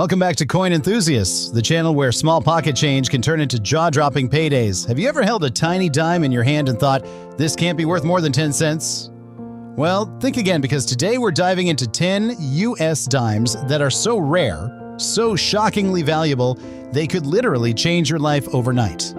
Welcome back to Coin Enthusiasts, the channel where small pocket change can turn into jaw-dropping paydays. Have you ever held a tiny dime in your hand and thought, this can't be worth more than 10 cents? Well, think again, because today we're diving into 10 US dimes that are so rare, so shockingly valuable, they could literally change your life overnight.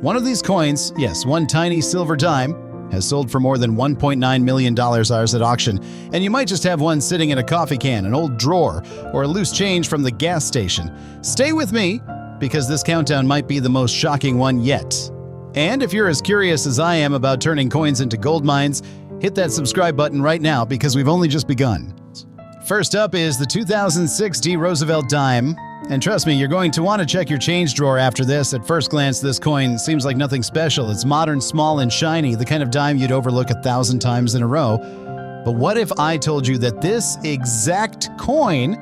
One of these coins, yes, one tiny silver dime, has sold for more than $1.9 million ours at auction, and you might just have one sitting in a coffee can, an old drawer, or a loose change from the gas station. Stay with me, because this countdown might be the most shocking one yet. And if you're as curious as I am about turning coins into gold mines, hit that subscribe button right now, because we've only just begun. First up is the 2006 Roosevelt Dime. And trust me, you're going to want to check your change drawer after this. At first glance, this coin seems like nothing special. It's modern, small, and shiny, the kind of dime you'd overlook 1,000 times in a row. But what if I told you that this exact coin,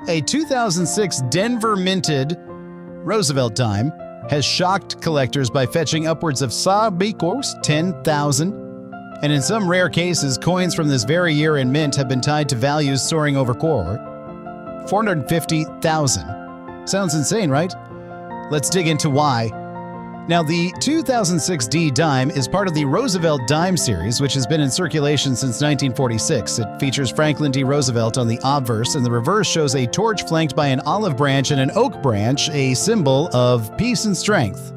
a 2006 Denver minted Roosevelt dime, has shocked collectors by fetching upwards of $10,000? And in some rare cases, coins from this very year in mint have been tied to values soaring over $450,000. Sounds insane, right? Let's dig into why. Now, the 2006 dime is part of the Roosevelt Dimes series, which has been in circulation since 1946. It features Franklin D. Roosevelt on the obverse, and the reverse shows a torch flanked by an olive branch and an oak branch, a symbol of peace and strength.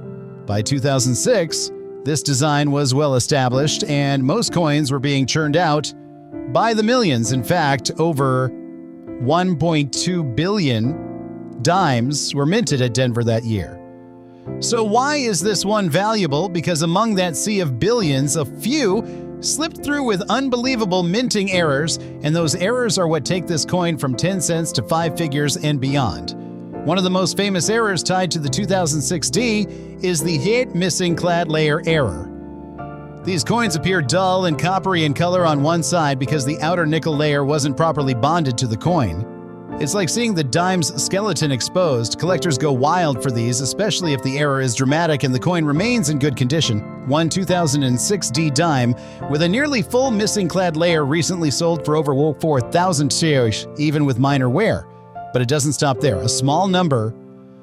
By 2006, this design was well established, and most coins were being churned out by the millions. In fact, over 1.2 billion dimes were minted at Denver that year. So why is this one valuable? Because among that sea of billions, a few slipped through with unbelievable minting errors, and those errors are what take this coin from 10 cents to 5 figures and beyond. One of the most famous errors tied to the 2006 D is the hit missing clad layer error. These coins appear dull and coppery in color on one side because the outer nickel layer wasn't properly bonded to the coin. It's like seeing the dime's skeleton exposed. Collectors go wild for these, especially if the error is dramatic and the coin remains in good condition. One 2006 dime with a nearly full missing clad layer recently sold for over 4,000 shares, even with minor wear. But it doesn't stop there. A small number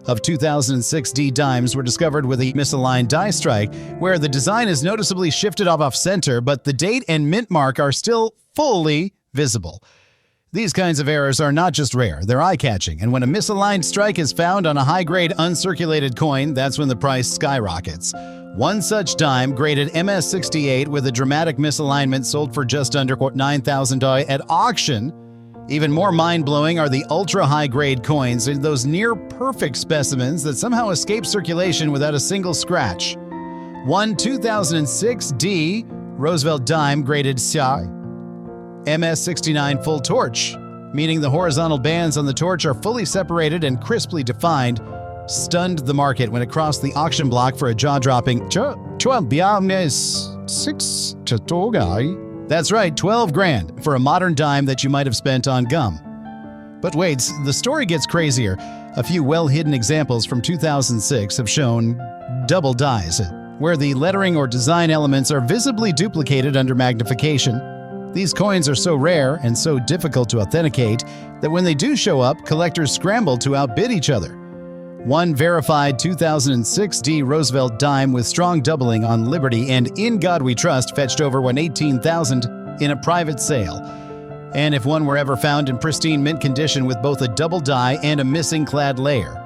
of 2006 dimes were discovered with a misaligned die strike, where the design is noticeably shifted off center, but the date and mint mark are still fully visible. These kinds of errors are not just rare, they're eye-catching, and when a misaligned strike is found on a high-grade uncirculated coin, that's when the price skyrockets. One such dime, graded MS68 with a dramatic misalignment, sold for just under $9,000 at auction. Even more mind-blowing are the ultra-high-grade coins, those near-perfect specimens that somehow escape circulation without a single scratch. One 2006 Roosevelt Dime graded CI MS69 full torch, meaning the horizontal bands on the torch are fully separated and crisply defined, stunned the market when it crossed the auction block for a jaw-dropping That's right, 12 grand for a modern dime that you might have spent on gum. But wait, the story gets crazier. A few well-hidden examples from 2006 have shown double dies, where the lettering or design elements are visibly duplicated under magnification. These coins are so rare and so difficult to authenticate that when they do show up, collectors scramble to outbid each other. One verified 2006 Roosevelt dime with strong doubling on Liberty and In God We Trust fetched over $18,000 in a private sale. And if one were ever found in pristine mint condition with both a double die and a missing clad layer,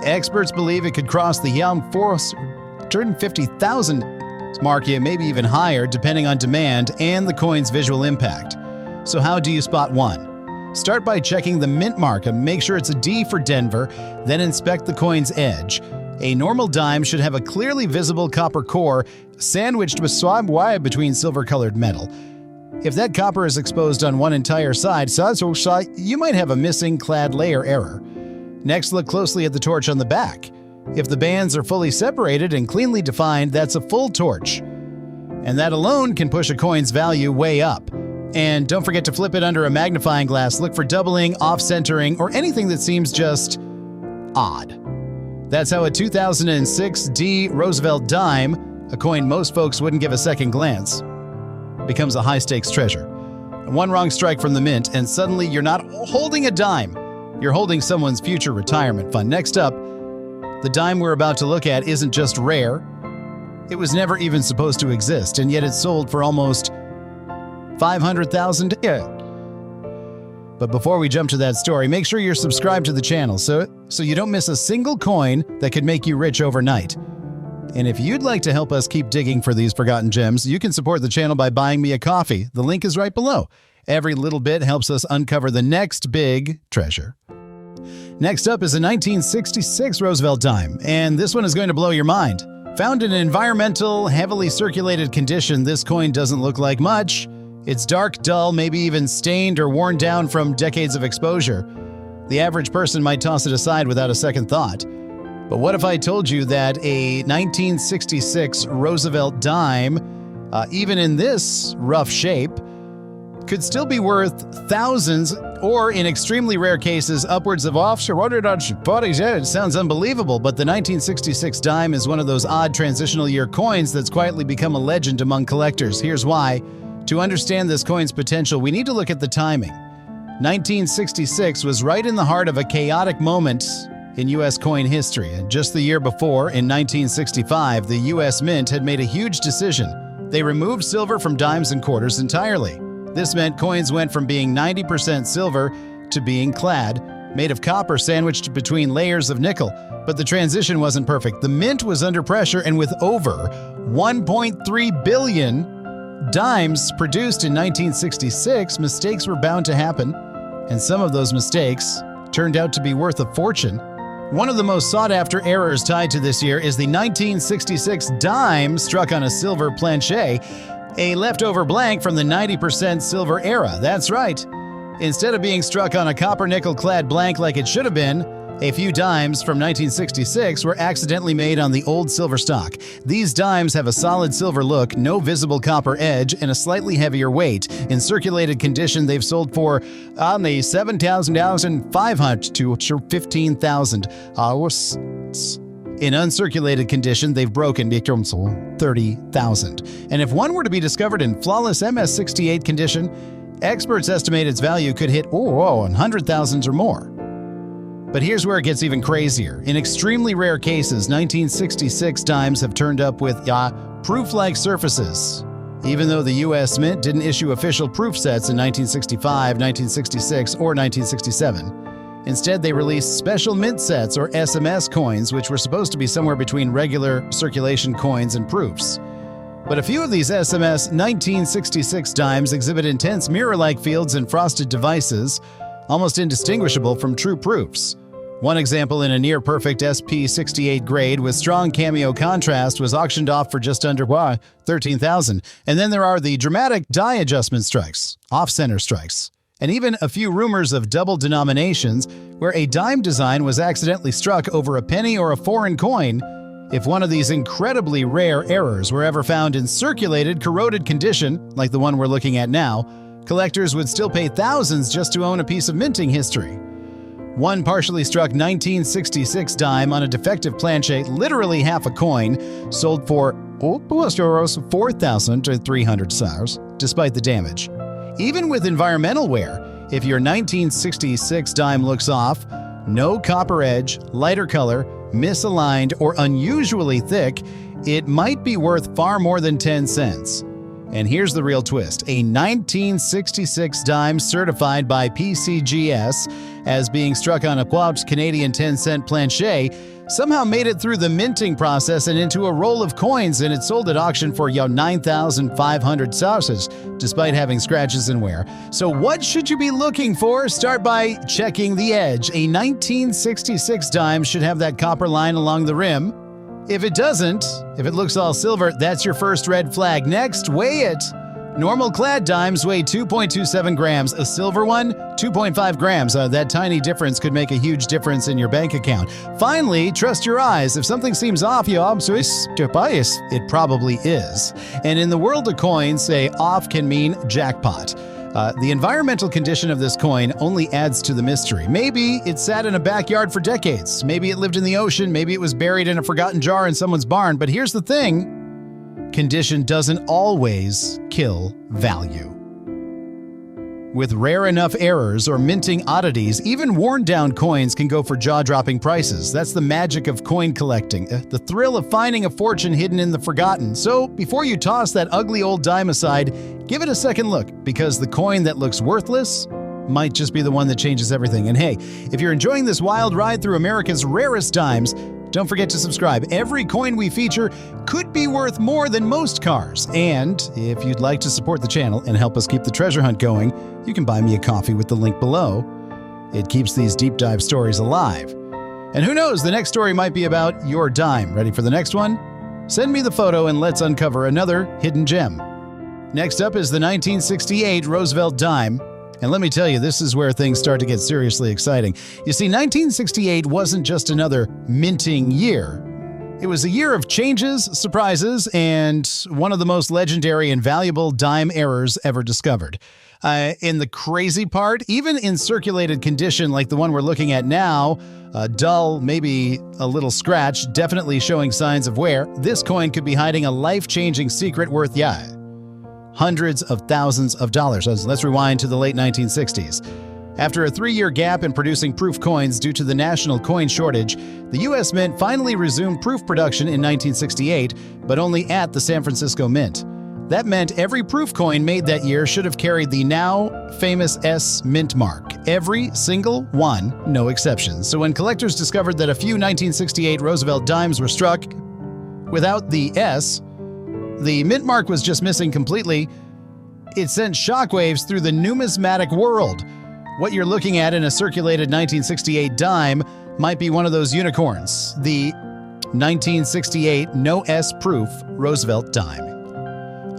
experts believe it could cross the $450,000 mark, maybe even higher, depending on demand and the coin's visual impact. So how do you spot one? Start by checking the mint mark and make sure it's a D for Denver, then inspect the coin's edge. A normal dime should have a clearly visible copper core sandwiched with swab wire between silver-colored metal. If that copper is exposed on one entire side, you might have a missing clad layer error. Next, look closely at the torch on the back. If the bands are fully separated and cleanly defined, that's a full torch. And that alone can push a coin's value way up. And don't forget to flip it under a magnifying glass. Look for doubling, off-centering, or anything that seems just odd. That's how a 2006 Roosevelt dime, a coin most folks wouldn't give a second glance, becomes a high-stakes treasure. One wrong strike from the mint, and suddenly you're not holding a dime. You're holding someone's future retirement fund. Next up, the dime we're about to look at isn't just rare. It was never even supposed to exist, and yet it sold for almost $500,000. But before we jump to that story, make sure you're subscribed to the channel so you don't miss a single coin that could make you rich overnight. And if you'd like to help us keep digging for these forgotten gems, you can support the channel by buying me a coffee. The link is right below. Every little bit helps us uncover the next big treasure. Next up is a 1966 Roosevelt dime, and this one is going to blow your mind. Found in an environmental, heavily circulated condition, this coin doesn't look like much. It's dark, dull, maybe even stained or worn down from decades of exposure. The average person might toss it aside without a second thought. But what if I told you that a 1966 Roosevelt dime, even in this rough shape, could still be worth thousands, or in extremely rare cases, upwards of it sounds unbelievable, but the 1966 dime is one of those odd transitional year coins that's quietly become a legend among collectors. Here's why. To understand this coin's potential, we need to look at the timing. 1966 was right in the heart of a chaotic moment in U.S. coin history, and just the year before, in 1965, the U.S. Mint had made a huge decision. They removed silver from dimes and quarters entirely. This meant coins went from being 90% silver to being clad, made of copper sandwiched between layers of nickel. But the transition wasn't perfect. The mint was under pressure, and with over 1.3 billion dimes produced in 1966, mistakes were bound to happen, and some of those mistakes turned out to be worth a fortune. One of the most sought-after errors tied to this year is the 1966 dime struck on a silver planche, a leftover blank from the 90% silver era. That's right. Instead of being struck on a copper nickel-clad blank like it should have been, a few dimes from 1966 were accidentally made on the old silver stock. These dimes have a solid silver look, no visible copper edge, and a slightly heavier weight. In circulated condition, they've sold for on the $7,500 to $15,000. In uncirculated condition, they've broken $30,000. And if one were to be discovered in flawless MS68 condition, experts estimate its value could hit $100,000 or more. But here's where it gets even crazier. In extremely rare cases, 1966 dimes have turned up with proof-like surfaces. Even though the U.S. Mint didn't issue official proof sets in 1965, 1966, or 1967. Instead, they released special mint sets, or SMS coins, which were supposed to be somewhere between regular circulation coins and proofs. But a few of these SMS 1966 dimes exhibit intense mirror-like fields and frosted devices, almost indistinguishable from true proofs. One example in a near-perfect SP68 grade with strong cameo contrast was auctioned off for just under $13,000. And then there are the dramatic die adjustment strikes, off-center strikes, and even a few rumors of double denominations where a dime design was accidentally struck over a penny or a foreign coin. If one of these incredibly rare errors were ever found in circulated, corroded condition, like the one we're looking at now, collectors would still pay thousands just to own a piece of minting history. One partially struck 1966 dime on a defective planche, literally half a coin, sold for $4,300, despite the damage. Even with environmental wear, if your 1966 dime looks off, no copper edge, lighter color, misaligned, or unusually thick, it might be worth far more than 10 cents. And here's the real twist. A 1966 dime certified by PCGS as being struck on a Canadian 10-cent planche somehow made it through the minting process and into a roll of coins, and it sold at auction for $9,500 despite having scratches and wear. So what should you be looking for? Start by checking the edge. A 1966 dime should have that copper line along the rim. If it doesn't, if it looks all silver, that's your first red flag. Next, weigh it. Normal clad dimes weigh 2.27 grams. A silver one, 2.5 grams. That tiny difference could make a huge difference in your bank account. Finally, trust your eyes. If something seems off, it probably is. And in the world of coins, say off can mean jackpot. The environmental condition of this coin only adds to the mystery. Maybe it sat in a backyard for decades. Maybe it lived in the ocean. Maybe it was buried in a forgotten jar in someone's barn. But here's the thing. Condition doesn't always kill value. With rare enough errors or minting oddities, even worn-down coins can go for jaw-dropping prices. That's the magic of coin collecting, the thrill of finding a fortune hidden in the forgotten. So, before you toss that ugly old dime aside, give it a second look, because the coin that looks worthless might just be the one that changes everything. And hey, if you're enjoying this wild ride through America's rarest dimes, don't forget to subscribe. Every coin we feature could be worth more than most cars. And if you'd like to support the channel and help us keep the treasure hunt going, you can buy me a coffee with the link below. It keeps these deep dive stories alive. And who knows, the next story might be about your dime. Ready for the next one? Send me the photo and let's uncover another hidden gem. Next up is the 1968 Roosevelt Dime. And let me tell you, this is where things start to get seriously exciting. You see, 1968 wasn't just another minting year. It was a year of changes, surprises, and one of the most legendary and valuable dime errors ever discovered. In the crazy part, even in circulated condition like the one we're looking at now, dull, maybe a little scratch, definitely showing signs of wear, this coin could be hiding a life-changing secret worth, hundreds of thousands of dollars. Let's rewind to the late 1960s. After a 3-year gap in producing proof coins due to the national coin shortage, the U.S. Mint finally resumed proof production in 1968, but only at the San Francisco Mint. That meant every proof coin made that year should have carried the now famous S mint mark. Every single one, no exceptions. So when collectors discovered that a few 1968 Roosevelt dimes were struck without the S, the mint mark was just missing completely, it sent shockwaves through the numismatic world. What you're looking at in a circulated 1968 dime might be one of those unicorns, the 1968 no S proof Roosevelt dime.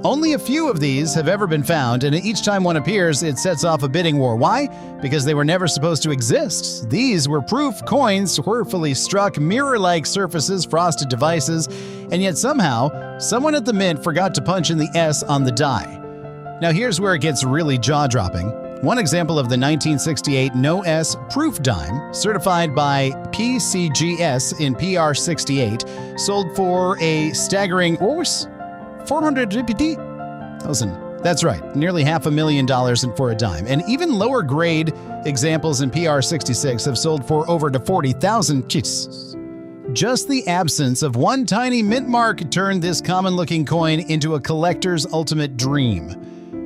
Only a few of these have ever been found, and each time one appears, it sets off a bidding war. Why? Because they were never supposed to exist. These were proof coins, swerfully struck, mirror-like surfaces, frosted devices, and yet somehow, someone at the mint forgot to punch in the S on the die. Now here's where it gets really jaw-dropping. One example of the 1968 no S proof dime, certified by PCGS in PR 68, sold for a staggering, what was 450,000. That's right, nearly $500,000 for a dime. And even lower grade examples in PR 66 have sold for over to 40,000. Just the absence of one tiny mint mark turned this common-looking coin into a collector's ultimate dream.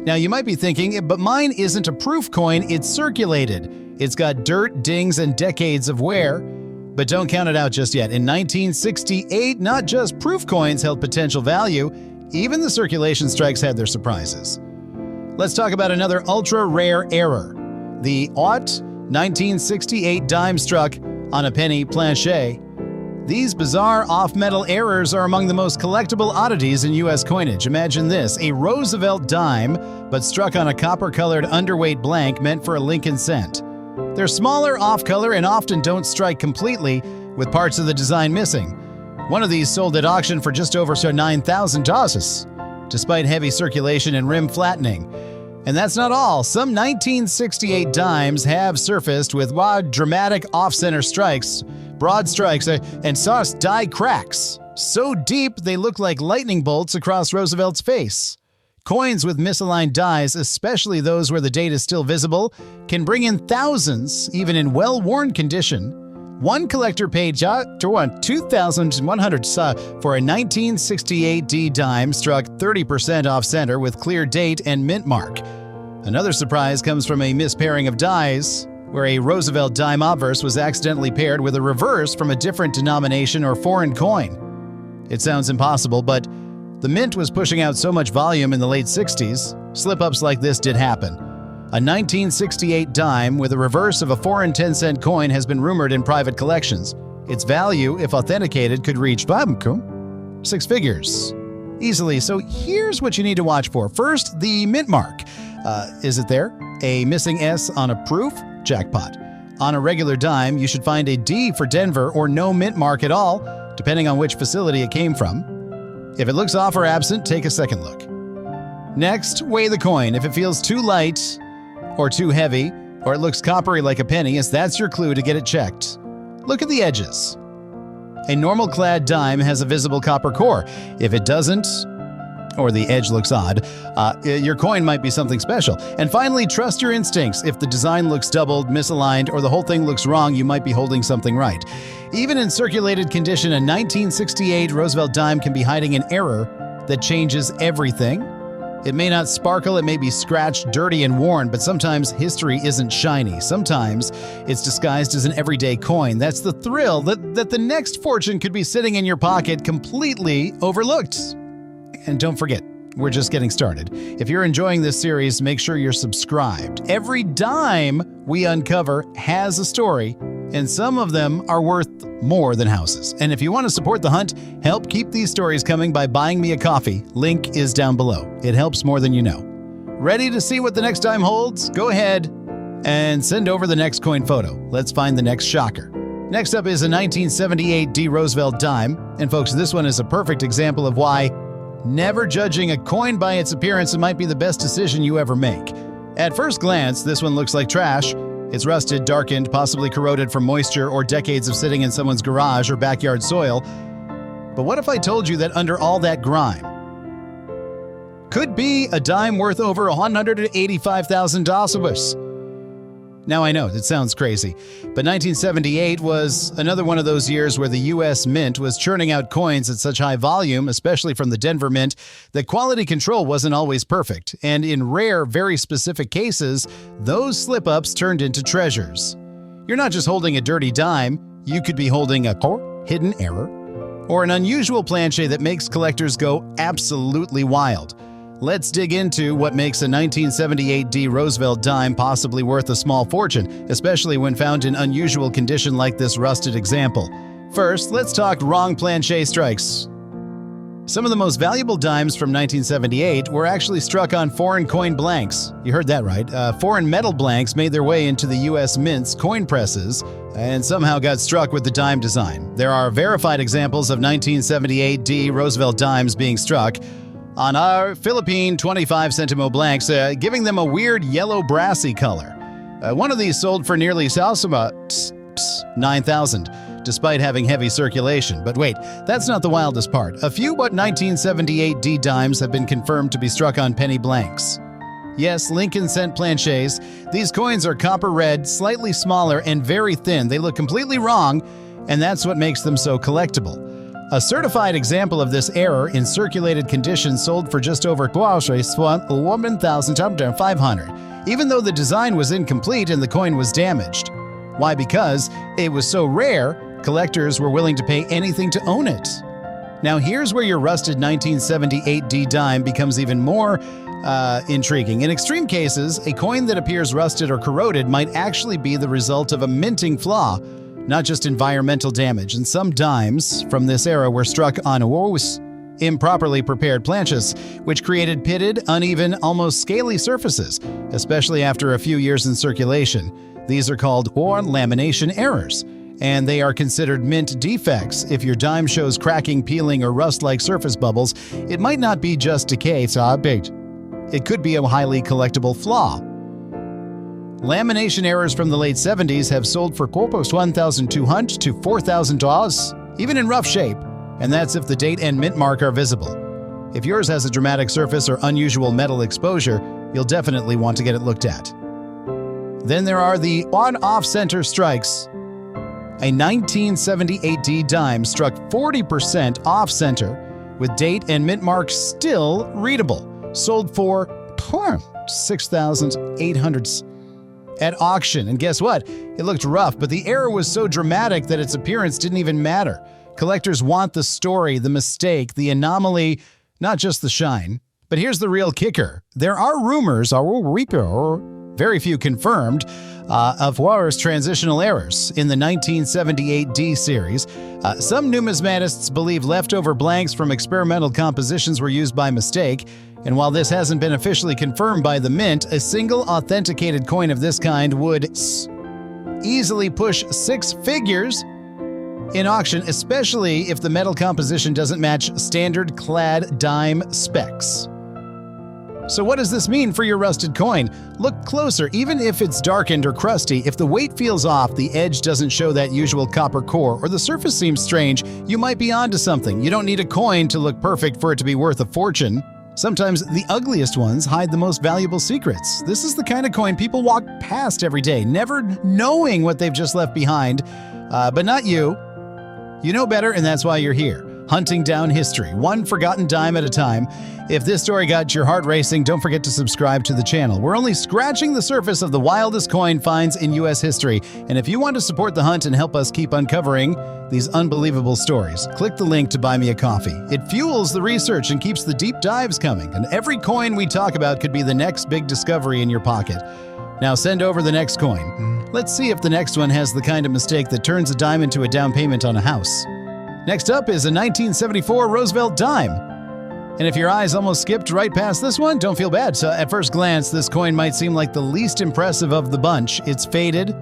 Now you might be thinking, but mine isn't a proof coin, it's circulated. It's got dirt, dings, and decades of wear. But don't count it out just yet. In 1968, not just proof coins held potential value, even the circulation strikes had their surprises. Let's talk about another ultra-rare error. The Aught 1968 dime struck on a penny planche. These bizarre off-metal errors are among the most collectible oddities in U.S. coinage. Imagine this, a Roosevelt dime, but struck on a copper-colored underweight blank meant for a Lincoln cent. They're smaller, off-color, and often don't strike completely, with parts of the design missing. One of these sold at auction for just over $9,000, despite heavy circulation and rim flattening. And that's not all. Some 1968 dimes have surfaced with dramatic off-center strikes, broad strikes, and sauce die cracks. So deep they look like lightning bolts across Roosevelt's face. Coins with misaligned dies, especially those where the date is still visible, can bring in thousands, even in well-worn condition. One collector paid $2,100 for a 1968 D dime struck 30% off-center with clear date and mint mark. Another surprise comes from a mispairing of dies, where a Roosevelt dime obverse was accidentally paired with a reverse from a different denomination or foreign coin. It sounds impossible, but the mint was pushing out so much volume in the late 60s, slip-ups like this did happen. A 1968 dime with a reverse of a foreign 10-cent coin has been rumored in private collections. Its value, if authenticated, could reach 6 figures easily. So here's what you need to watch for. First, the mint mark. Is it there? A missing S on a proof? Jackpot. On a regular dime, you should find a D for Denver or no mint mark at all, depending on which facility it came from. If it looks off or absent, take a second look. Next, weigh the coin. If it feels too light or too heavy, or it looks coppery like a penny, that's your clue to get it checked. Look at the edges. A normal clad dime has a visible copper core. If it doesn't, or the edge looks odd, your coin might be something special. And finally, trust your instincts. If the design looks doubled, misaligned, or the whole thing looks wrong, you might be holding something right. Even in circulated condition, a 1968 Roosevelt dime can be hiding an error that changes everything. It may not sparkle, it may be scratched, dirty, and worn, but sometimes history isn't shiny. Sometimes it's disguised as an everyday coin. That's the thrill that the next fortune could be sitting in your pocket completely overlooked. And don't forget, we're just getting started. If you're enjoying this series, make sure you're subscribed. Every dime we uncover has a story, and some of them are worth more than houses. And if you want to support the hunt, help keep these stories coming by buying me a coffee. Link is down below. It helps more than you know. Ready to see what the next dime holds? Go ahead and send over the next coin photo. Let's find the next shocker. Next up is a 1978 D. Roosevelt dime. And folks, this one is a perfect example of why never judging a coin by its appearance might be the best decision you ever make. At first glance, this one looks like trash. It's rusted, darkened, possibly corroded from moisture or decades of sitting in someone's garage or backyard soil. But what if I told you that under all that grime could be a dime worth over $185,000? Now I know, it sounds crazy, but 1978 was another one of those years where the U.S. Mint was churning out coins at such high volume, especially from the Denver Mint, that quality control wasn't always perfect, and in rare, very specific cases, those slip-ups turned into treasures. You're not just holding a dirty dime, you could be holding a hidden error, or an unusual planche that makes collectors go absolutely wild. Let's dig into what makes a 1978 D. Roosevelt dime possibly worth a small fortune, especially when found in unusual condition like this rusted example. First, let's talk wrong planche strikes. Some of the most valuable dimes from 1978 were actually struck on foreign coin blanks. You heard that right. Foreign metal blanks made their way into the U.S. Mint's coin presses and somehow got struck with the dime design. There are verified examples of 1978 D. Roosevelt dimes being struck on our Philippine 25 centimo blanks, giving them a weird yellow brassy color. One of these sold for nearly $9,000, despite having heavy circulation. But wait, that's not the wildest part. A few but 1978 D dimes have been confirmed to be struck on penny blanks. Yes, Lincoln cent planches. These coins are copper red, slightly smaller, and very thin. They look completely wrong, and that's what makes them so collectible. A certified example of this error in circulated condition sold for just over $1,500, even though the design was incomplete and the coin was damaged. Why? Because it was so rare, collectors were willing to pay anything to own it. Now here's where your rusted 1978 D dime becomes even more intriguing. In extreme cases, a coin that appears rusted or corroded might actually be the result of a minting flaw, not just environmental damage. And some dimes from this era were struck on improperly prepared planches, which created pitted, uneven, almost scaly surfaces, especially after a few years in circulation. These are called lamination errors, and they are considered mint defects. If your dime shows cracking, peeling, or rust-like surface bubbles, it might not be just decay. It could be a highly collectible flaw. Lamination errors from the late 70s have sold for $1,200 to $4,000, even in rough shape, and that's if the date and mint mark are visible. If yours has a dramatic surface or unusual metal exposure, you'll definitely want to get it looked at. Then there are the on-off-center strikes. A 1978 D dime struck 40% off-center, with date and mint mark still readable, sold for $6,800. At auction, and guess what? It looked rough, but the error was so dramatic that its appearance didn't even matter. Collectors want the story, the mistake, the anomaly, not just the shine. But here's the real kicker. There are rumors, very few confirmed, of War's transitional errors in the 1978 D series. Some numismatists believe leftover blanks from experimental compositions were used by mistake, and while this hasn't been officially confirmed by the Mint, a single authenticated coin of this kind would easily push 6 figures in auction, especially if the metal composition doesn't match standard clad dime specs. So what does this mean for your rusted coin? Look closer. Even if it's darkened or crusty, if the weight feels off, the edge doesn't show that usual copper core, or the surface seems strange, you might be onto something. You don't need a coin to look perfect for it to be worth a fortune. Sometimes the ugliest ones hide the most valuable secrets. This is the kind of coin people walk past every day, never knowing what they've just left behind. But not you. You know better, and that's why you're here. Hunting down history, one forgotten dime at a time. If this story got your heart racing, don't forget to subscribe to the channel. We're only scratching the surface of the wildest coin finds in U.S. history. And if you want to support the hunt and help us keep uncovering these unbelievable stories, click the link to buy me a coffee. It fuels the research and keeps the deep dives coming. And every coin we talk about could be the next big discovery in your pocket. Now send over the next coin. Let's see if the next one has the kind of mistake that turns a dime into a down payment on a house. Next up is a 1974 Roosevelt Dime. And if your eyes almost skipped right past this one, don't feel bad. So at first glance, this coin might seem like the least impressive of the bunch. It's faded,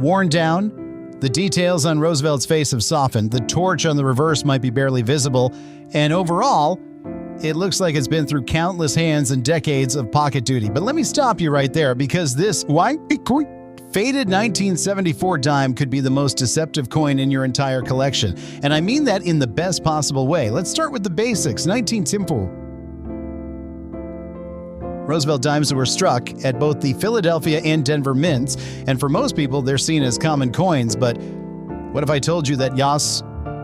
worn down. The details on Roosevelt's face have softened. The torch on the reverse might be barely visible. And overall, it looks like it's been through countless hands and decades of pocket duty. But let me stop you right there, because this faded 1974 dime could be the most deceptive coin in your entire collection. And I mean that in the best possible way. Let's start with the basics. 1974. Roosevelt dimes were struck at both the Philadelphia and Denver mints, and for most people, they're seen as common coins. But what if I told you that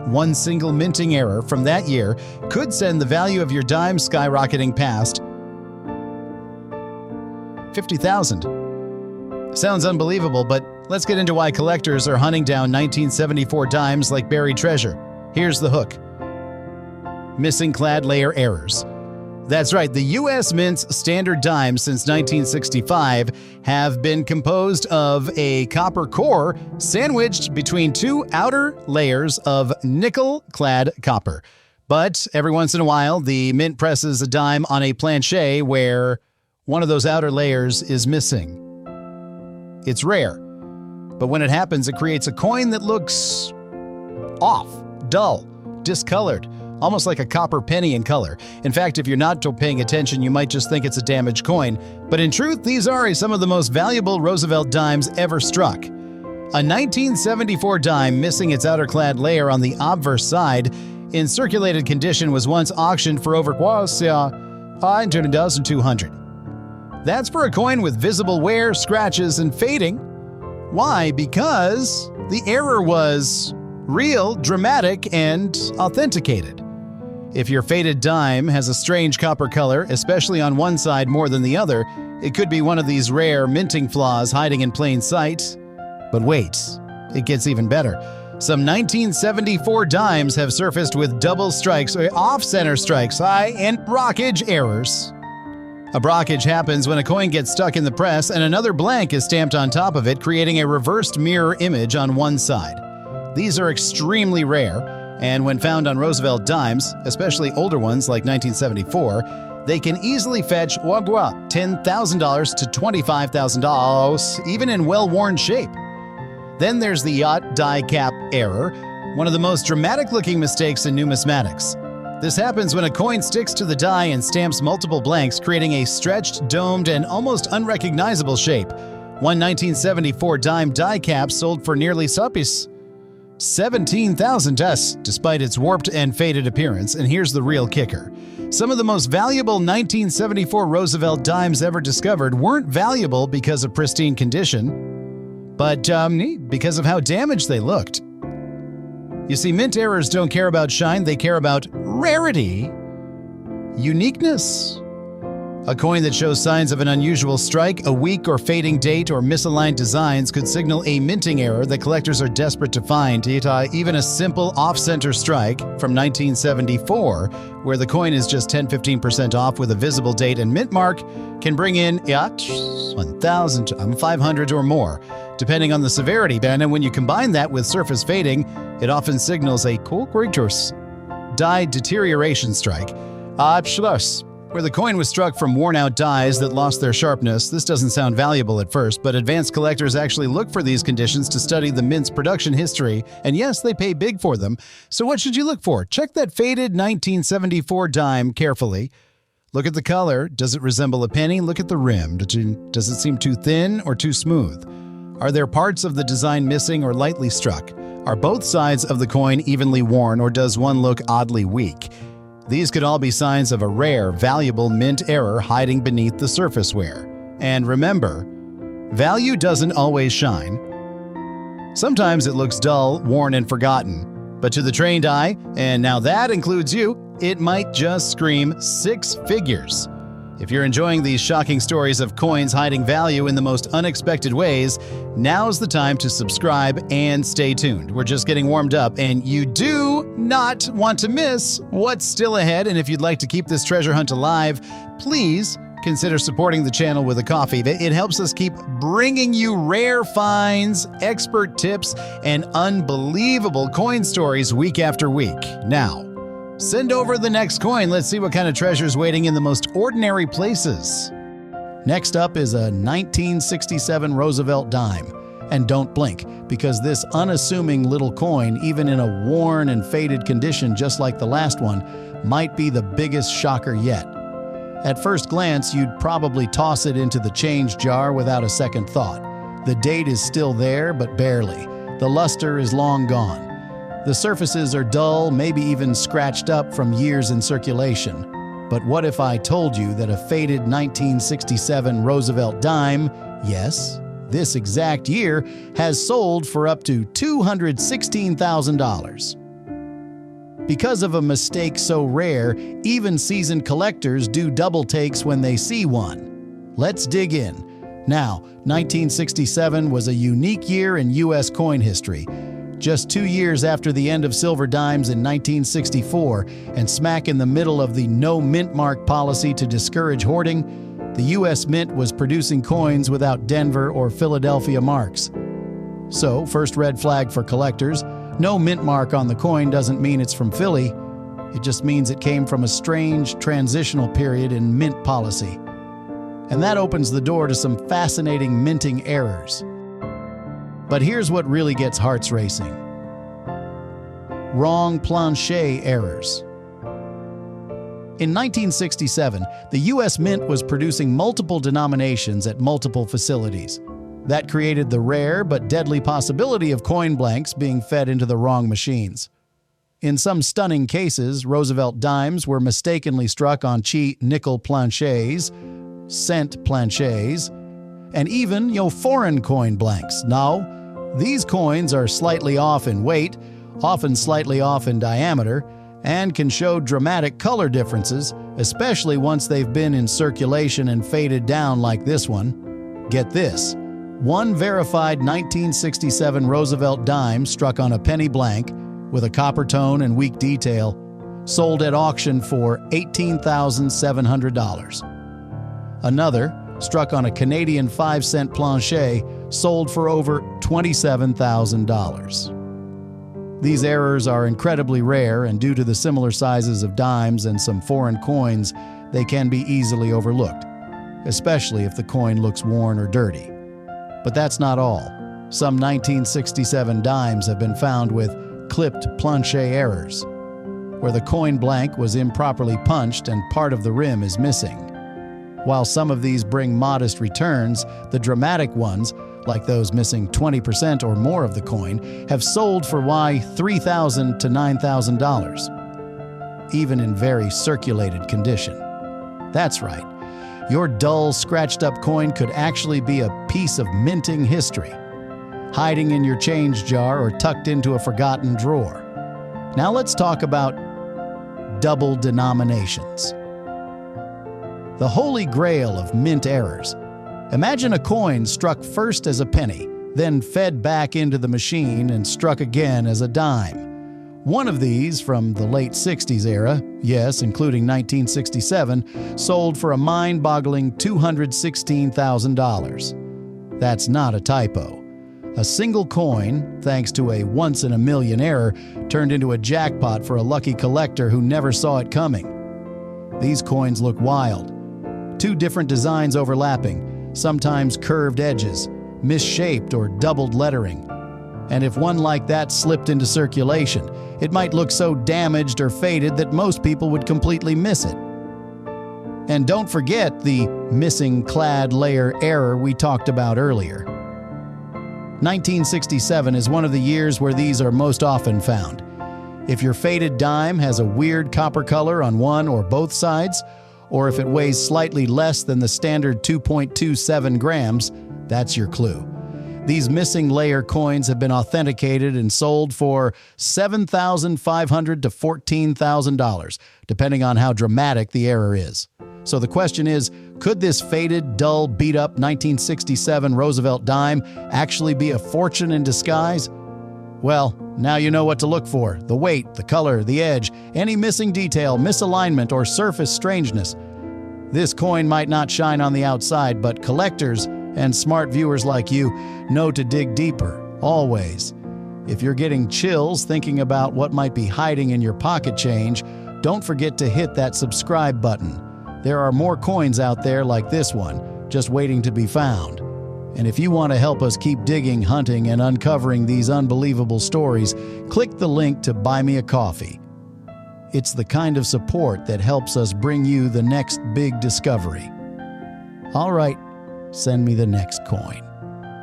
one single minting error from that year could send the value of your dime skyrocketing past $50,000? Sounds unbelievable, but let's get into why collectors are hunting down 1974 dimes like buried treasure. Here's the hook. Missing clad layer errors. That's right, the U.S. Mint's standard dimes since 1965 have been composed of a copper core sandwiched between two outer layers of nickel-clad copper. But every once in a while, the Mint presses a dime on a planche where one of those outer layers is missing. It's rare, but when it happens, it creates a coin that looks off, dull, discolored, almost like a copper penny in color. In fact, if you're not paying attention, you might just think it's a damaged coin. But in truth, these are some of the most valuable Roosevelt dimes ever struck. A 1974 dime missing its outer clad layer on the obverse side in circulated condition was once auctioned for over $2,200. That's for a coin with visible wear, scratches, and fading. Why? Because the error was real, dramatic, and authenticated. If your faded dime has a strange copper color, especially on one side more than the other, it could be one of these rare minting flaws hiding in plain sight. But wait, it gets even better. Some 1974 dimes have surfaced with double strikes or off-center strikes, and blockage errors. A blockage happens when a coin gets stuck in the press and another blank is stamped on top of it, creating a reversed mirror image on one side. These are extremely rare, and when found on Roosevelt dimes, especially older ones like 1974, they can easily fetch $10,000 to $25,000, even in well-worn shape. Then there's the yacht die cap error, one of the most dramatic-looking mistakes in numismatics. This happens when a coin sticks to the die and stamps multiple blanks, creating a stretched, domed, and almost unrecognizable shape. One 1974 dime die cap sold for nearly $17,000 despite its warped and faded appearance. And here's the real kicker. Some of the most valuable 1974 Roosevelt dimes ever discovered weren't valuable because of pristine condition, but because of how damaged they looked. You see, mint errors don't care about shine, they care about rarity, uniqueness. A coin that shows signs of an unusual strike, a weak or fading date, or misaligned designs could signal a minting error that collectors are desperate to find. Even a simple off-center strike from 1974, where the coin is just 10-15% off with a visible date and mint mark, can bring in $1,500 or more, depending on the severity. And when you combine that with surface fading, it often signals a die deterioration strike. Where the coin was struck from worn-out dies that lost their sharpness. This doesn't sound valuable at first, but advanced collectors actually look for these conditions to study the mint's production history, and yes, they pay big for them. So what should you look for? Check that faded 1974 dime carefully. Look at the color. Does it resemble a penny? Look at the rim. Does it seem too thin or too smooth? Are there parts of the design missing or lightly struck? Are both sides of the coin evenly worn, or does one look oddly weak? These could all be signs of a rare, valuable mint error hiding beneath the surface wear. And remember, value doesn't always shine. Sometimes it looks dull, worn, and forgotten. But to the trained eye, and now that includes you, it might just scream 6 figures. If you're enjoying these shocking stories of coins hiding value in the most unexpected ways, now's the time to subscribe and stay tuned. We're just getting warmed up, and you do not want to miss what's still ahead. And if you'd like to keep this treasure hunt alive, please consider supporting the channel with a coffee. It helps us keep bringing you rare finds, expert tips, and unbelievable coin stories week after week. Now, send over the next coin. Let's see what kind of treasure's waiting in the most ordinary places. Next up is a 1967 Roosevelt Dime. And don't blink, because this unassuming little coin, even in a worn and faded condition just like the last one, might be the biggest shocker yet. At first glance, you'd probably toss it into the change jar without a second thought. The date is still there, but barely. The luster is long gone. The surfaces are dull, maybe even scratched up from years in circulation. But what if I told you that a faded 1967 Roosevelt Dime, yes, this exact year, has sold for up to $216,000? Because of a mistake so rare, even seasoned collectors do double takes when they see one. Let's dig in. Now, 1967 was a unique year in U.S. coin history. Just 2 years after the end of silver dimes in 1964, and smack in the middle of the no mint mark policy to discourage hoarding, the U.S. Mint was producing coins without Denver or Philadelphia marks. So, first red flag for collectors, no mint mark on the coin doesn't mean it's from Philly. It just means it came from a strange transitional period in mint policy. And that opens the door to some fascinating minting errors. But here's what really gets hearts racing. Wrong plancher errors. In 1967, the U.S. Mint was producing multiple denominations at multiple facilities. That created the rare but deadly possibility of coin blanks being fed into the wrong machines. In some stunning cases, Roosevelt dimes were mistakenly struck on cheap nickel planchets, cent planchets, and even, foreign coin blanks. Now, these coins are slightly off in weight, often slightly off in diameter, and can show dramatic color differences, especially once they've been in circulation and faded down like this one. Get this. One verified 1967 Roosevelt dime struck on a penny blank with a copper tone and weak detail sold at auction for $18,700. Another, struck on a Canadian 5-cent planchet, sold for over $27,000. These errors are incredibly rare, and due to the similar sizes of dimes and some foreign coins, they can be easily overlooked, especially if the coin looks worn or dirty. But that's not all. Some 1967 dimes have been found with clipped planchet errors, where the coin blank was improperly punched and part of the rim is missing. While some of these bring modest returns, the dramatic ones, like those missing 20% or more of the coin, have sold for $3,000 to $9,000, even in very circulated condition. That's right. Your dull, scratched-up coin could actually be a piece of minting history, hiding in your change jar or tucked into a forgotten drawer. Now let's talk about double denominations. The holy grail of mint errors. Imagine a coin struck first as a penny, then fed back into the machine and struck again as a dime. One of these, from the late 60s era, yes, including 1967, sold for a mind-boggling $216,000. That's not a typo. A single coin, thanks to a once-in-a-million error, turned into a jackpot for a lucky collector who never saw it coming. These coins look wild. Two different designs overlapping, sometimes curved edges, misshaped or doubled lettering. And if one like that slipped into circulation, it might look so damaged or faded that most people would completely miss it. And don't forget the missing clad layer error we talked about earlier. 1967 is one of the years where these are most often found. If your faded dime has a weird copper color on one or both sides, or if it weighs slightly less than the standard 2.27 grams, that's your clue. These missing layer coins have been authenticated and sold for $7,500 to $14,000, depending on how dramatic the error is. So the question is, could this faded, dull, beat-up 1967 Roosevelt dime actually be a fortune in disguise? Well, now you know what to look for: the weight, the color, the edge, any missing detail, misalignment, or surface strangeness. This coin might not shine on the outside, but collectors and smart viewers like you know to dig deeper, always. If you're getting chills thinking about what might be hiding in your pocket change, don't forget to hit that subscribe button. There are more coins out there like this one, just waiting to be found. And if you want to help us keep digging, hunting, and uncovering these unbelievable stories, click the link to buy me a coffee. It's the kind of support that helps us bring you the next big discovery. All right, send me the next coin.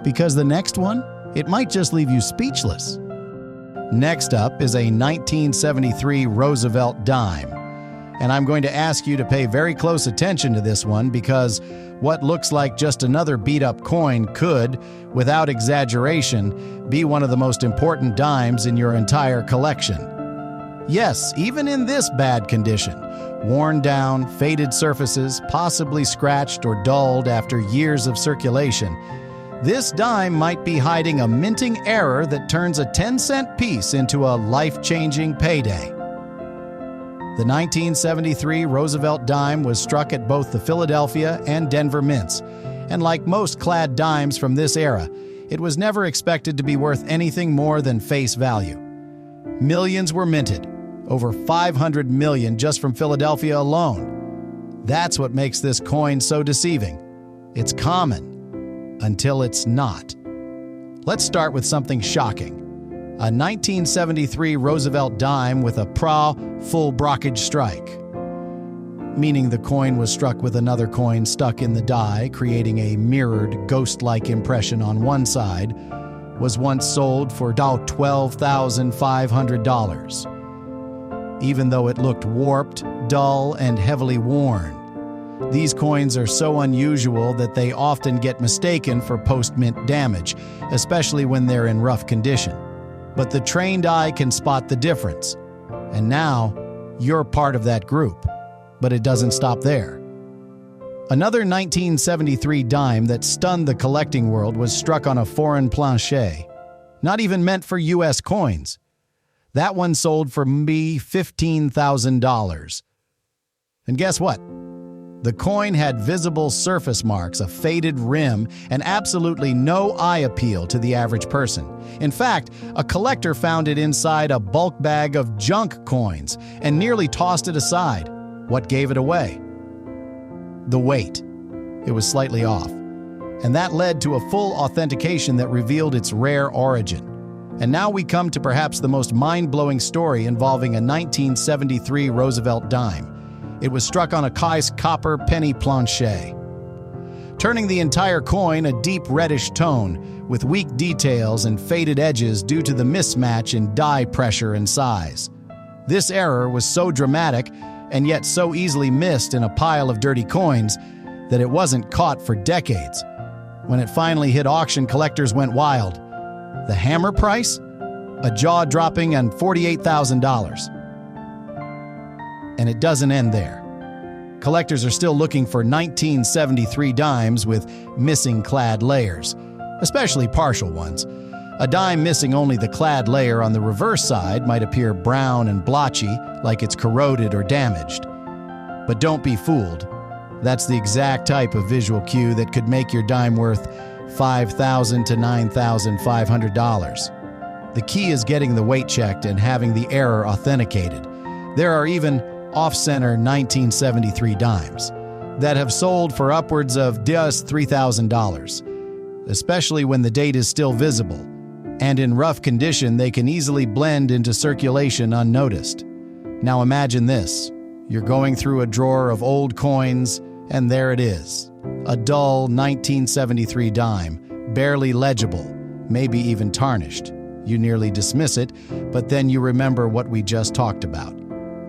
Because the next one, it might just leave you speechless. Next up is a 1973 Roosevelt dime. And I'm going to ask you to pay very close attention to this one because what looks like just another beat-up coin could, without exaggeration, be one of the most important dimes in your entire collection. Yes, even in this bad condition, worn down, faded surfaces, possibly scratched or dulled after years of circulation, this dime might be hiding a minting error that turns a 10-cent piece into a life-changing payday. The 1973 Roosevelt dime was struck at both the Philadelphia and Denver mints, and like most clad dimes from this era, it was never expected to be worth anything more than face value. Millions were minted, over 500 million just from Philadelphia alone. That's what makes this coin so deceiving. It's common, until it's not. Let's start with something shocking. A 1973 Roosevelt dime with a full brockage strike, meaning the coin was struck with another coin stuck in the die, creating a mirrored, ghost-like impression on one side, was once sold for about $12,500. Even though it looked warped, dull, and heavily worn. These coins are so unusual that they often get mistaken for post-mint damage, especially when they're in rough condition. But the trained eye can spot the difference. And now, you're part of that group. But it doesn't stop there. Another 1973 dime that stunned the collecting world was struck on a foreign plancher, not even meant for U.S. coins. That one sold for $15,000. And guess what? The coin had visible surface marks, a faded rim, and absolutely no eye appeal to the average person. In fact, a collector found it inside a bulk bag of junk coins and nearly tossed it aside. What gave it away? The weight. It was slightly off. And that led to a full authentication that revealed its rare origin. And now we come to perhaps the most mind-blowing story involving a 1973 Roosevelt dime. It was struck on a copper penny plancher, turning the entire coin a deep reddish tone with weak details and faded edges due to the mismatch in die pressure and size. This error was so dramatic and yet so easily missed in a pile of dirty coins that it wasn't caught for decades. When it finally hit auction, collectors went wild. The hammer price? A jaw-dropping and $48,000. And it doesn't end there. Collectors are still looking for 1973 dimes with missing clad layers, especially partial ones. A dime missing only the clad layer on the reverse side might appear brown and blotchy, like it's corroded or damaged. But don't be fooled. That's the exact type of visual cue that could make your dime worth $5,000 to $9,500. The key is getting the weight checked and having the error authenticated. There are even off-center 1973 dimes that have sold for upwards of just $3,000, especially when the date is still visible. And in rough condition, they can easily blend into circulation unnoticed. Now imagine this. You're going through a drawer of old coins, and there it is. A dull 1973 dime, barely legible, maybe even tarnished. You nearly dismiss it, but then you remember what we just talked about.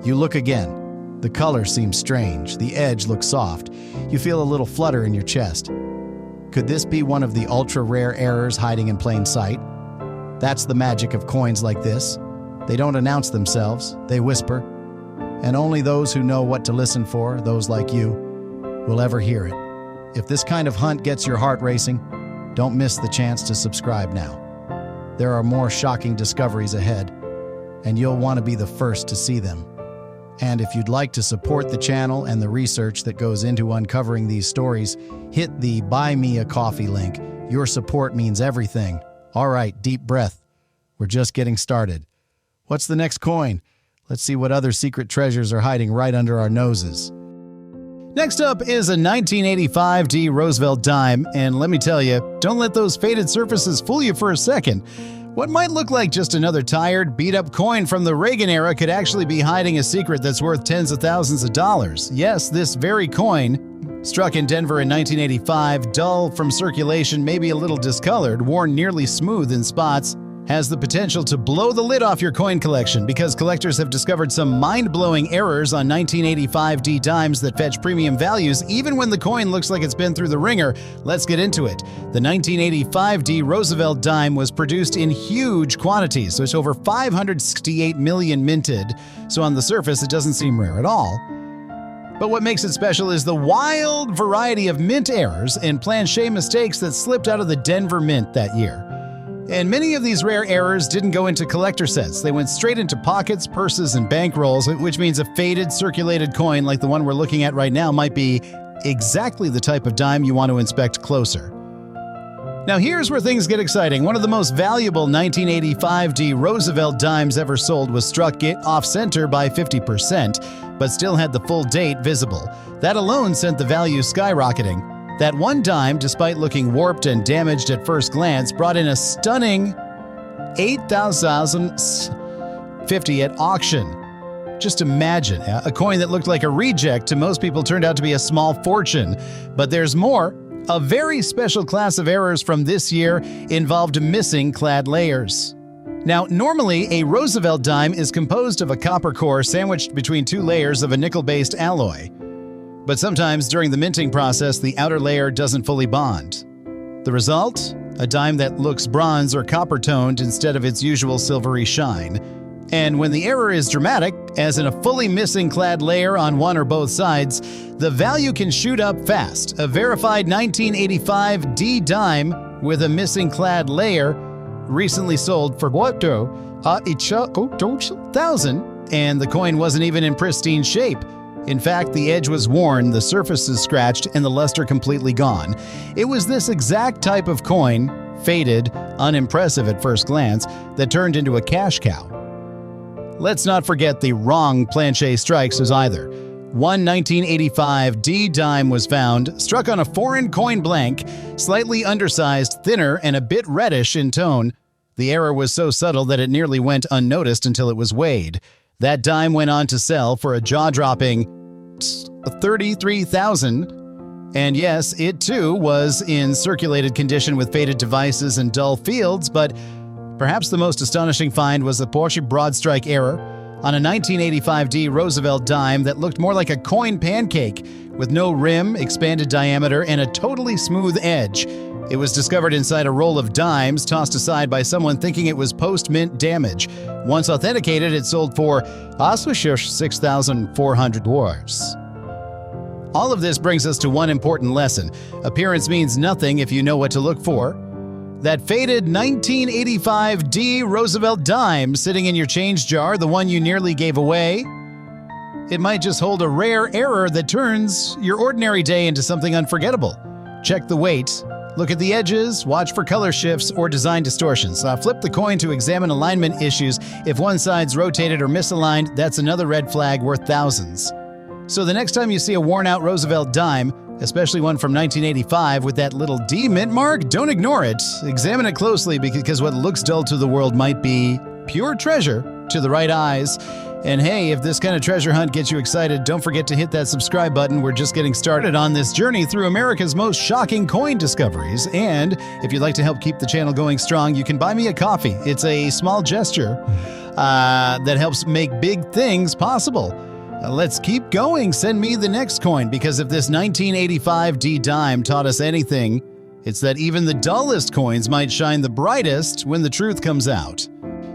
You look again. The color seems strange. The edge looks soft. You feel a little flutter in your chest. Could this be one of the ultra-rare errors hiding in plain sight? That's the magic of coins like this. They don't announce themselves, they whisper. And only those who know what to listen for, those like you, will ever hear it. If this kind of hunt gets your heart racing, don't miss the chance to subscribe now. There are more shocking discoveries ahead, and you'll want to be the first to see them. And if you'd like to support the channel and the research that goes into uncovering these stories, hit the Buy Me a Coffee link. Your support means everything. All right, deep breath. We're just getting started. What's the next coin? Let's see what other secret treasures are hiding right under our noses. Next up is a 1985 D Roosevelt Dime, and let me tell you, don't let those faded surfaces fool you for a second. What might look like just another tired, beat-up coin from the Reagan era could actually be hiding a secret that's worth tens of thousands of dollars. Yes, this very coin, struck in Denver in 1985, dull from circulation, maybe a little discolored, worn nearly smooth in spots, has the potential to blow the lid off your coin collection because collectors have discovered some mind-blowing errors on 1985 D dimes that fetch premium values even when the coin looks like it's been through the ringer. Let's get into it. The 1985 D Roosevelt dime was produced in huge quantities, so it's over 568 million minted, so on the surface it doesn't seem rare at all. But what makes it special is the wild variety of mint errors and planche mistakes that slipped out of the Denver Mint that year. And many of these rare errors didn't go into collector sets. They went straight into pockets, purses, and bankrolls, which means a faded, circulated coin like the one we're looking at right now might be exactly the type of dime you want to inspect closer. Now here's where things get exciting. One of the most valuable 1985 D Roosevelt dimes ever sold was struck off-center by 50%, but still had the full date visible. That alone sent the value skyrocketing. That one dime, despite looking warped and damaged at first glance, brought in a stunning $8,050 at auction. Just imagine, a coin that looked like a reject to most people turned out to be a small fortune. But there's more. A very special class of errors from this year involved missing clad layers. Now, normally, a Roosevelt dime is composed of a copper core sandwiched between two layers of a nickel-based alloy. But sometimes during the minting process, the outer layer doesn't fully bond. The result? A dime that looks bronze or copper-toned instead of its usual silvery shine. And when the error is dramatic, as in a fully missing clad layer on one or both sides, the value can shoot up fast. A verified 1985 D dime with a missing clad layer recently sold for $1,000, and the coin wasn't even in pristine shape. In fact, the edge was worn, the surface is scratched, and the luster completely gone. It was this exact type of coin, faded, unimpressive at first glance, that turned into a cash cow. Let's not forget the wrong planche strikes as either. One 1985 D dime was found, struck on a foreign coin blank, slightly undersized, thinner, and a bit reddish in tone. The error was so subtle that it nearly went unnoticed until it was weighed. That dime went on to sell for a jaw-dropping $33,000. And yes, it too was in circulated condition with faded devices and dull fields, but perhaps the most astonishing find was the Porsche broad-strike error on a 1985 D Roosevelt dime that looked more like a coin pancake with no rim, expanded diameter, and a totally smooth edge. It was discovered inside a roll of dimes tossed aside by someone thinking it was post-mint damage. Once authenticated, it sold for $6,400. All of this brings us to one important lesson. Appearance means nothing if you know what to look for. That faded 1985 D Roosevelt dime sitting in your change jar, the one you nearly gave away, it might just hold a rare error that turns your ordinary day into something unforgettable. Check the weight. Look at the edges, watch for color shifts or design distortions. Flip the coin to examine alignment issues. If one side's rotated or misaligned, that's another red flag worth thousands. So the next time you see a worn-out Roosevelt dime, especially one from 1985 with that little D mint mark, don't ignore it. Examine it closely because what looks dull to the world might be pure treasure to the right eyes. And hey, if this kind of treasure hunt gets you excited, don't forget to hit that subscribe button. We're just getting started on this journey through America's most shocking coin discoveries. And if you'd like to help keep the channel going strong, you can buy me a coffee. It's a small gesture that helps make big things possible. Let's keep going. Send me the next coin, because if this 1985 D dime taught us anything, it's that even the dullest coins might shine the brightest when the truth comes out.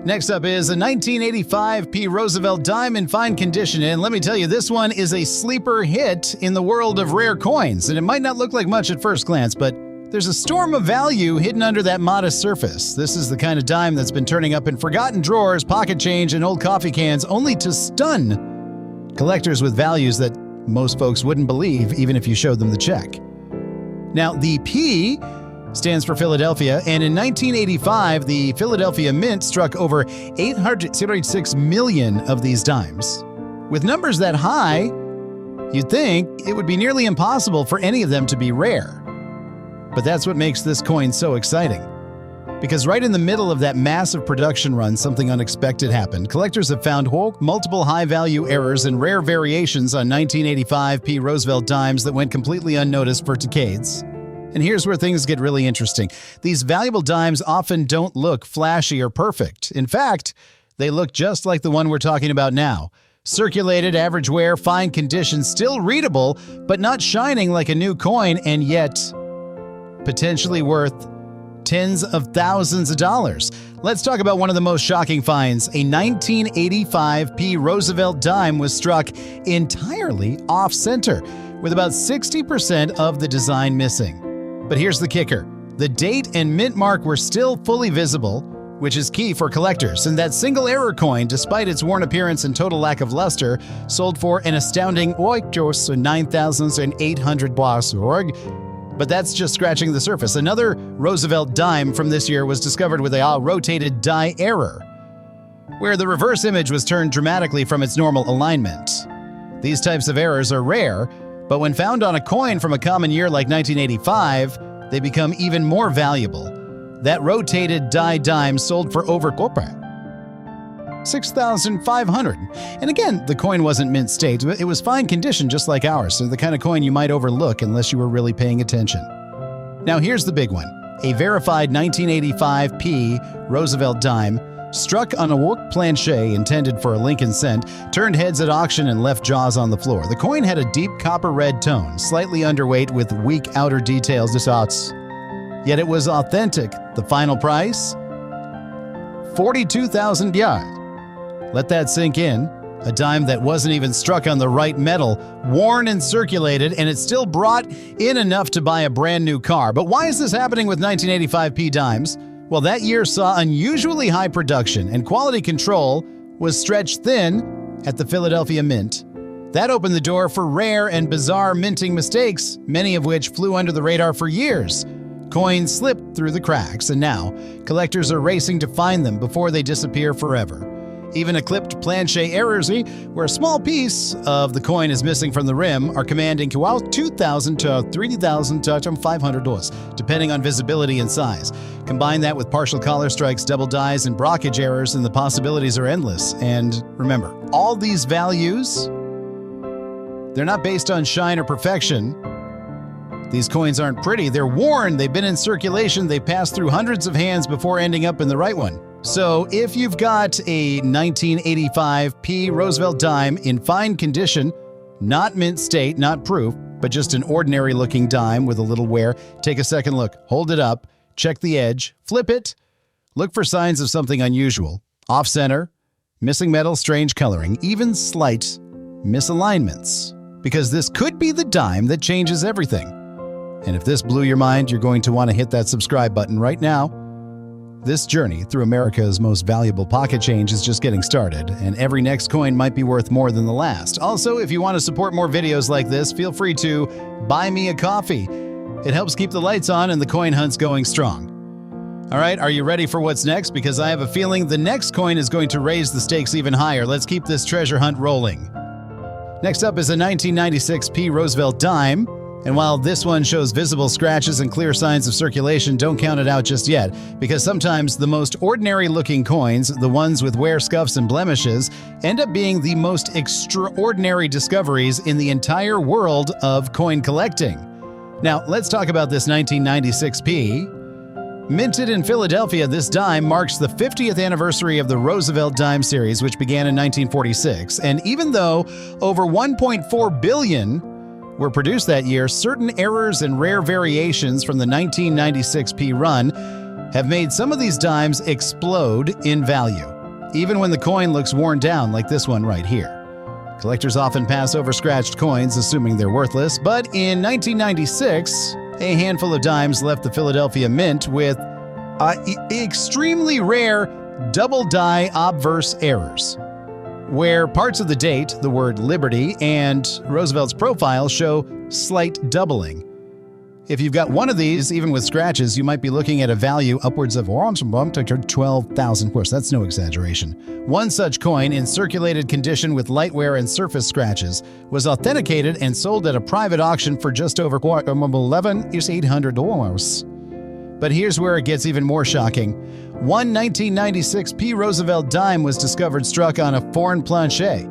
Next up is a 1985 P. Roosevelt dime in fine condition, and let me tell you, this one is a sleeper hit in the world of rare coins, and it might not look like much at first glance, but there's a storm of value hidden under that modest surface. This is the kind of dime that's been turning up in forgotten drawers, pocket change, and old coffee cans, only to stun collectors with values that most folks wouldn't believe even if you showed them the check. Now, the P stands for Philadelphia, and in 1985, the Philadelphia Mint struck over 806 million of these dimes. With numbers that high, you'd think it would be nearly impossible for any of them to be rare. But that's what makes this coin so exciting. Because right in the middle of that massive production run, something unexpected happened. Collectors have found multiple high-value errors and rare variations on 1985 P. Roosevelt dimes that went completely unnoticed for decades. And here's where things get really interesting. These valuable dimes often don't look flashy or perfect. In fact, they look just like the one we're talking about now. Circulated, average wear, fine condition, still readable, but not shining like a new coin, and yet potentially worth tens of thousands of dollars. Let's talk about one of the most shocking finds. A 1985 P. Roosevelt dime was struck entirely off-center, with about 60% of the design missing. But here's the kicker. The date and mint mark were still fully visible, which is key for collectors, and that single error coin, despite its worn appearance and total lack of luster, sold for an astounding $9,800. But that's just scratching the surface. Another Roosevelt dime from this year was discovered with a rotated die error, where the reverse image was turned dramatically from its normal alignment. These types of errors are rare, but when found on a coin from a common year like 1985, they become even more valuable. That rotated die dime sold for over $6,500. And again, the coin wasn't mint state. It was fine condition just like ours, so the kind of coin you might overlook unless you were really paying attention. Now here's the big one. A verified 1985 P. Roosevelt dime struck on a wood planche intended for a Lincoln cent, turned heads at auction and left jaws on the floor. The coin had a deep copper red tone, slightly underweight with weak outer details, yet it was authentic. The final price? 42,000 yuan. Let that sink in. A dime that wasn't even struck on the right metal, worn and circulated, and it still brought in enough to buy a brand new car. But why is this happening with 1985 P dimes? Well, that year saw unusually high production, and quality control was stretched thin at the Philadelphia Mint. That opened the door for rare and bizarre minting mistakes, many of which flew under the radar for years. Coins slipped through the cracks, and now collectors are racing to find them before they disappear forever. Even a clipped planche errors, where a small piece of the coin is missing from the rim, are commanding $2,000 to $3,500, depending on visibility and size. Combine that with partial collar strikes, double dies, and brockage errors, and the possibilities are endless. And remember, all these values, they're not based on shine or perfection. These coins aren't pretty. They're worn. They've been in circulation. They passed through hundreds of hands before ending up in the right one. So if you've got a 1985 P. Roosevelt dime in fine condition, not mint state, not proof, but just an ordinary looking dime with a little wear, take a second look, hold it up, check the edge, flip it, look for signs of something unusual, off center, missing metal, strange coloring, even slight misalignments, because this could be the dime that changes everything. And if this blew your mind, you're going to want to hit that subscribe button right now. This journey through America's most valuable pocket change is just getting started, and every next coin might be worth more than the last. Also, if you want to support more videos like this, feel free to buy me a coffee. It helps keep the lights on and the coin hunts going strong. All right, are you ready for what's next? Because I have a feeling the next coin is going to raise the stakes even higher. Let's keep this treasure hunt rolling. Next up is a 1996 P. Roosevelt dime. And while this one shows visible scratches and clear signs of circulation, don't count it out just yet, because sometimes the most ordinary-looking coins, the ones with wear scuffs and blemishes, end up being the most extraordinary discoveries in the entire world of coin collecting. Now, let's talk about this 1996p. Minted in Philadelphia, this dime marks the 50th anniversary of the Roosevelt Dimes series, which began in 1946, and even though over 1.4 billion were produced that year, certain errors and rare variations from the 1996p run have made some of these dimes explode in value, even when the coin looks worn down like this one right here. Collectors often pass over scratched coins, assuming they're worthless, but in 1996, a handful of dimes left the Philadelphia Mint with extremely rare double-die obverse errors, where parts of the date, the word Liberty, and Roosevelt's profile show slight doubling. If you've got one of these, even with scratches, you might be looking at a value upwards of $12,000. Of course, that's no exaggeration. One such coin, in circulated condition with light wear and surface scratches, was authenticated and sold at a private auction for just over $11,800. But here's where it gets even more shocking. One 1996p Roosevelt dime was discovered struck on a foreign planche,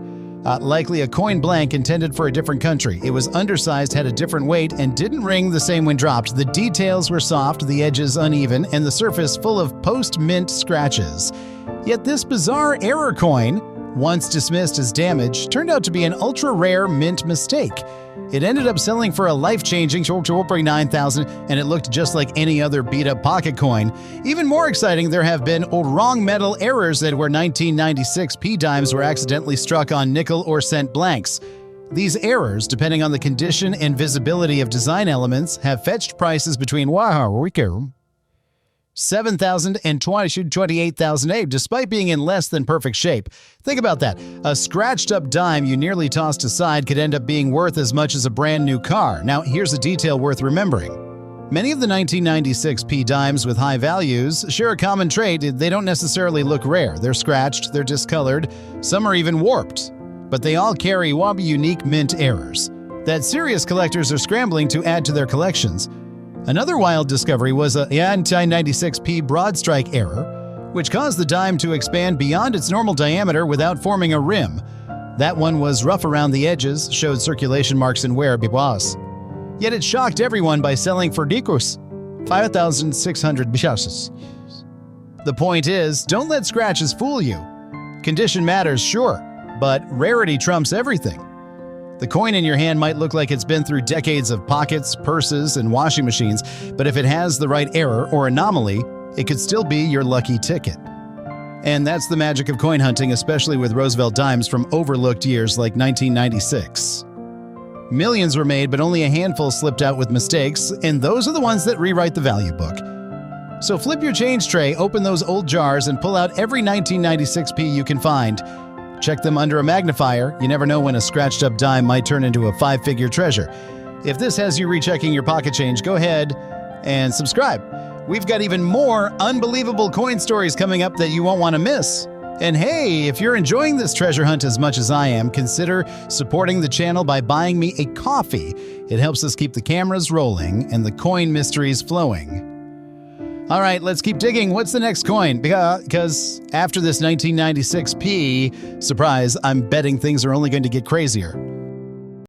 likely a coin blank intended for a different country. It was undersized, had a different weight, and didn't ring the same when dropped. The details were soft, the edges uneven, and the surface full of post-mint scratches. Yet this bizarre error coin, once dismissed as damage, turned out to be an ultra-rare mint mistake. It ended up selling for a life-changing $9,000, and it looked just like any other beat-up pocket coin. Even more exciting, there have been wrong metal errors that were 1996p dimes were accidentally struck on nickel or cent blanks. These errors, depending on the condition and visibility of design elements, have fetched prices between $7,000 and $28,000, despite being in less than perfect shape. Think about that. A scratched-up dime you nearly tossed aside could end up being worth as much as a brand-new car. Now, here's a detail worth remembering. Many of the 1996p dimes with high values share a common trait. They don't necessarily look rare. They're scratched, they're discolored, some are even warped. But they all carry unique mint errors that serious collectors are scrambling to add to their collections. Another wild discovery was a 1996p broad strike error, which caused the dime to expand beyond its normal diameter without forming a rim. That one was rough around the edges, showed circulation marks and wear. Yet it shocked everyone by selling for $5,600. The point is, don't let scratches fool you. Condition matters, sure, but rarity trumps everything. The coin in your hand might look like it's been through decades of pockets, purses, and washing machines, but if it has the right error or anomaly, it could still be your lucky ticket. And that's the magic of coin hunting, especially with Roosevelt dimes from overlooked years like 1996. Millions were made, but only a handful slipped out with mistakes, and those are the ones that rewrite the value book. So flip your change tray, open those old jars, and pull out every 1996p you can find. Check them under a magnifier. You never know when a scratched-up dime might turn into a five-figure treasure. If this has you rechecking your pocket change, go ahead and subscribe. We've got even more unbelievable coin stories coming up that you won't want to miss. And hey, if you're enjoying this treasure hunt as much as I am, consider supporting the channel by buying me a coffee. It helps us keep the cameras rolling and the coin mysteries flowing. All right, let's keep digging. What's the next coin? Because after this 1996p, surprise, I'm betting things are only going to get crazier.